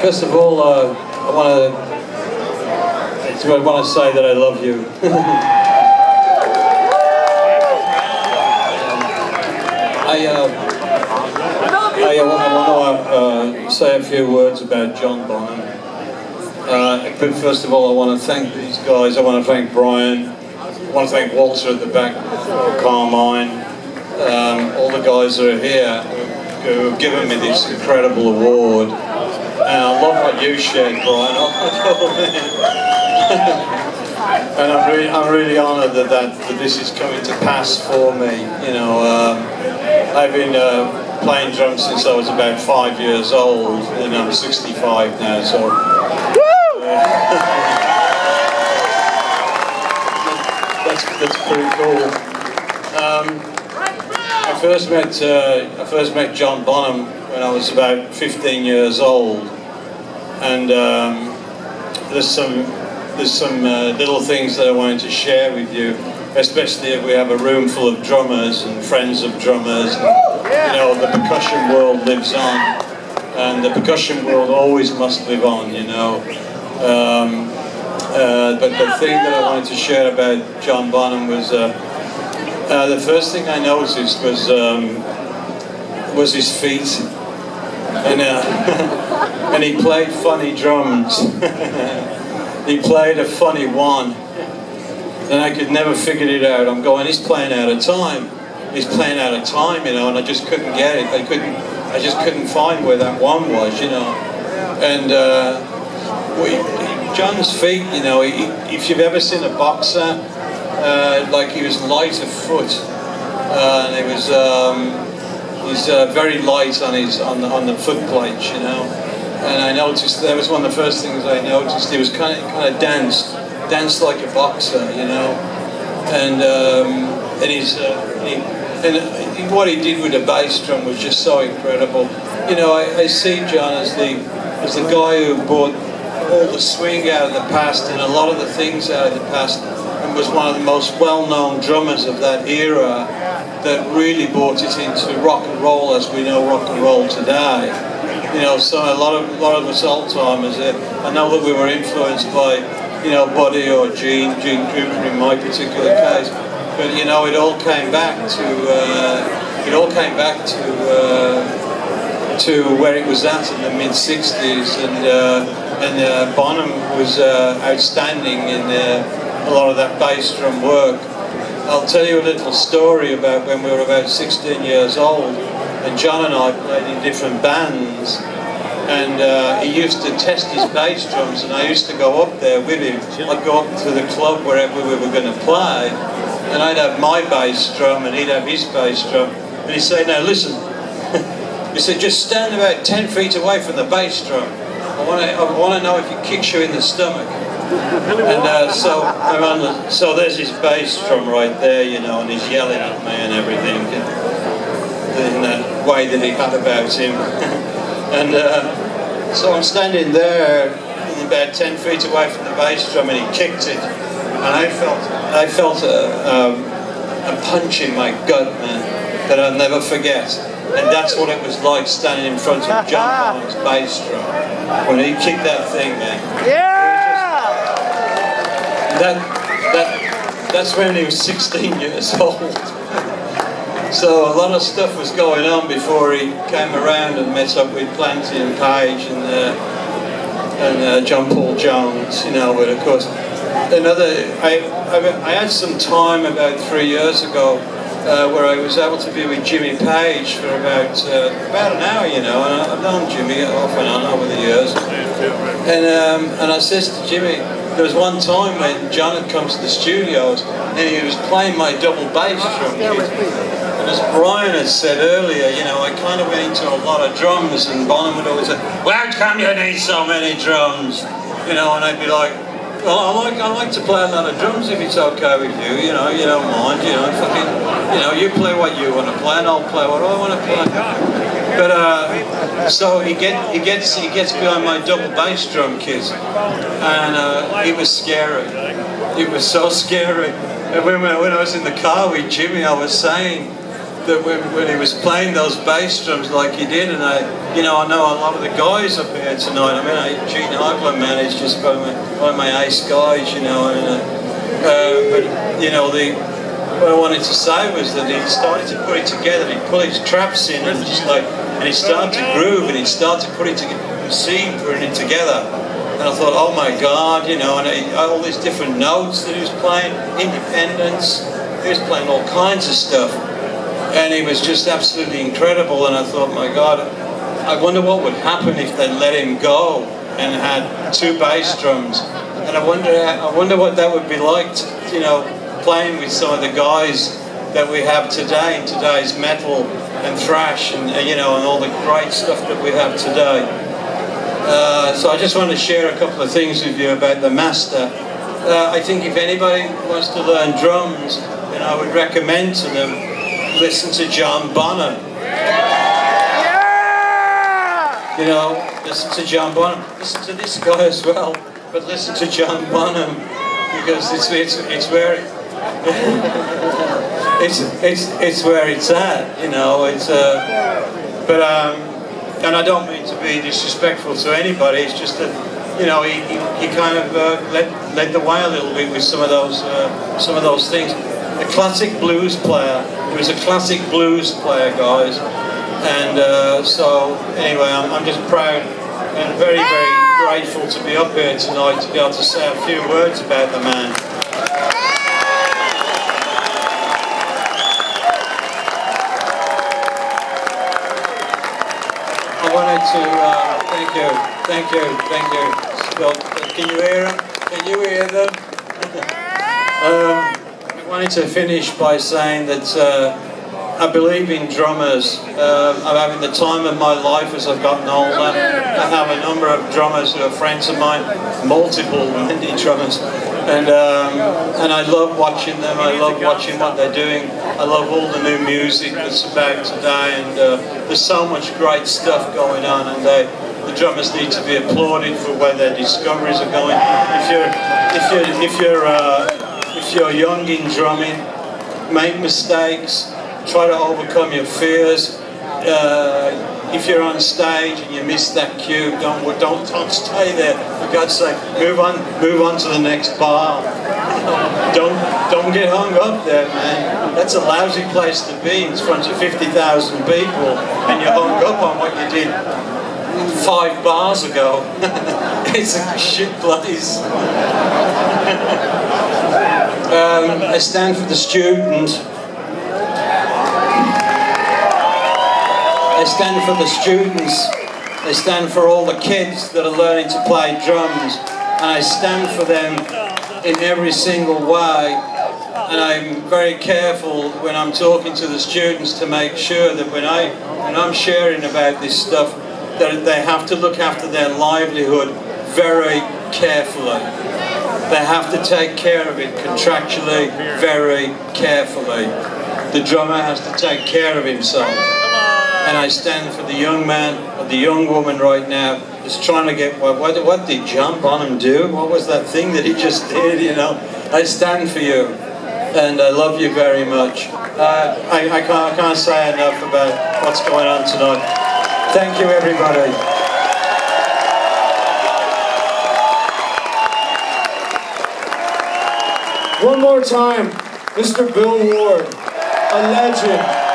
First of all, I want to say that I love you. I want to say a few words about John Bonham. But first of all, I want to thank these guys. I want to thank Brian. I want to thank Walter at the back, Carmine. All the guys that are here who have given me this incredible award. And I love what you shared, Brian. And I'm really honoured that this is coming to pass for me. You know, I've been playing drums since I was about 5 years old, and I'm 65 now. So that's pretty cool. I first met John Bonham when I was about 15 years old, and there's some little things that I wanted to share with you, especially if we have a room full of drummers and friends of drummers. You know, the percussion world lives on, and the percussion world always must live on, you know. But the thing that I wanted to share about John Bonham was the first thing I noticed was his feet, and he played funny drums. He played a funny one, and I could never figure it out. I'm going, he's playing out of time. He's playing out of time, you know, and I just couldn't get it. I just couldn't find where that one was, you know. And John's feet, you know, if you've ever seen a boxer, like he was light of foot, and he was he's very light on the foot plates, you know. And I noticed that was one of the first things I noticed. He was kind of danced like a boxer, you know. And what he did with the bass drum was just so incredible. You know, I see John as the guy who brought all the swing out of the past and a lot of the things out of the past, and was one of the most well-known drummers of that era that really brought it into rock and roll as we know rock and roll today. You know, so a lot of us old-timers, I know that we were influenced by, you know, Buddy or Gene Cooper in my particular case, but you know, it all came back to where it was at in the mid-60s, and Bonham was outstanding in a lot of that bass drum work. I'll tell you a little story about when we were about 16 years old, and John and I played in different bands, and he used to test his bass drums, and I used to go up there with him. I'd go up to the club wherever we were going to play, and I'd have my bass drum and he'd have his bass drum, and he'd say, "Now listen," he said, "just stand about 10 feet away from the bass drum. I want to know if it kicks you in the stomach." And so there's his bass drum right there, you know, and he's yelling at me and everything in that way that he had about him. And so I'm standing there about 10 feet away from the bass drum, and he kicked it, and I felt a punch in my gut, man, that I'll never forget. And that's what it was like standing in front of John Bonham's bass drum when he kicked that thing, man. Yeah! That's when he was 16 years old. So a lot of stuff was going on before he came around and met up with Planty and Page and John Paul Jones, you know. But of course, I had some time about 3 years ago where I was able to be with Jimmy Page for about an hour, you know. And I've known Jimmy off and on over the years. And I says to Jimmy, there was one time when John had come to the studios and he was playing my double bass drum kit. And as Brian had said earlier, you know, I kind of went into a lot of drums, and Bonham would always say, "Well, how come you need so many drums?" You know, and I'd be like, "Well, I like to play a lot of drums if it's okay with you, you know, you don't mind, you know, fucking, you know, you play what you want to play and I'll play what I want to play." But so he gets behind my double bass drum kit, and it was scary. It was so scary. And when I was in the car with Jimmy, I was saying that when he was playing those bass drums like he did, and I know a lot of the guys up here tonight. I mean, Gene Hoglan, man, is just one of my ace guys, you know. But what I wanted to say was that he started to put it together. He put his traps in and and he started to groove, and he started to put it together, putting it together. And I thought, oh my God, and all these different notes that he was playing, independence. He was playing all kinds of stuff. And he was just absolutely incredible, and I thought, my God, I wonder what would happen if they let him go and had two bass drums. And I wonder what that would be like, playing with some of the guys that we have today in today's metal and thrash and all the great stuff that we have today. So I just want to share a couple of things with you about the master. I think if anybody wants to learn drums, then I would recommend to them listen to John Bonham. Listen to John Bonham. Listen to this guy as well, but listen to John Bonham because it's where it's where it's at. And I don't mean to be disrespectful to anybody. It's just that he kind of led the way a little bit with some of those things. A classic blues player. He was a classic blues player, guys. And so, anyway, I'm just proud and very, very grateful to be up here tonight to be able to say a few words about the man. I wanted to thank you. Scott, can you hear them? Can you hear them? I wanted to finish by saying that I believe in drummers. I'm having the time of my life as I've gotten older. I have a number of drummers who are friends of mine, multiple indie drummers, and I love watching them. I love watching what they're doing. I love all the new music that's about today, and there's so much great stuff going on, and the drummers need to be applauded for where their discoveries are going. If you're young in drumming, make mistakes, try to overcome your fears. If you're on stage and you miss that cue, don't stay there. For God's sake, move on to the next bar. Don't get hung up there, man. That's a lousy place to be in front of 50,000 people, and you're hung up on what you did 5 bars ago. It's a shit place. I stand for the student. I stand for the students. I stand for all the kids that are learning to play drums. And I stand for them in every single way. And I'm very careful when I'm talking to the students to make sure that when I'm sharing about this stuff, that they have to look after their livelihood very carefully. They have to take care of it contractually, very carefully. The drummer has to take care of himself. And I stand for the young man or the young woman right now that's trying to get, what did John Bonham do? What was that thing that he just did, I stand for you. And I love you very much. I can't say enough about what's going on tonight. Thank you, everybody. One more time, Mr. Bill Ward, a legend.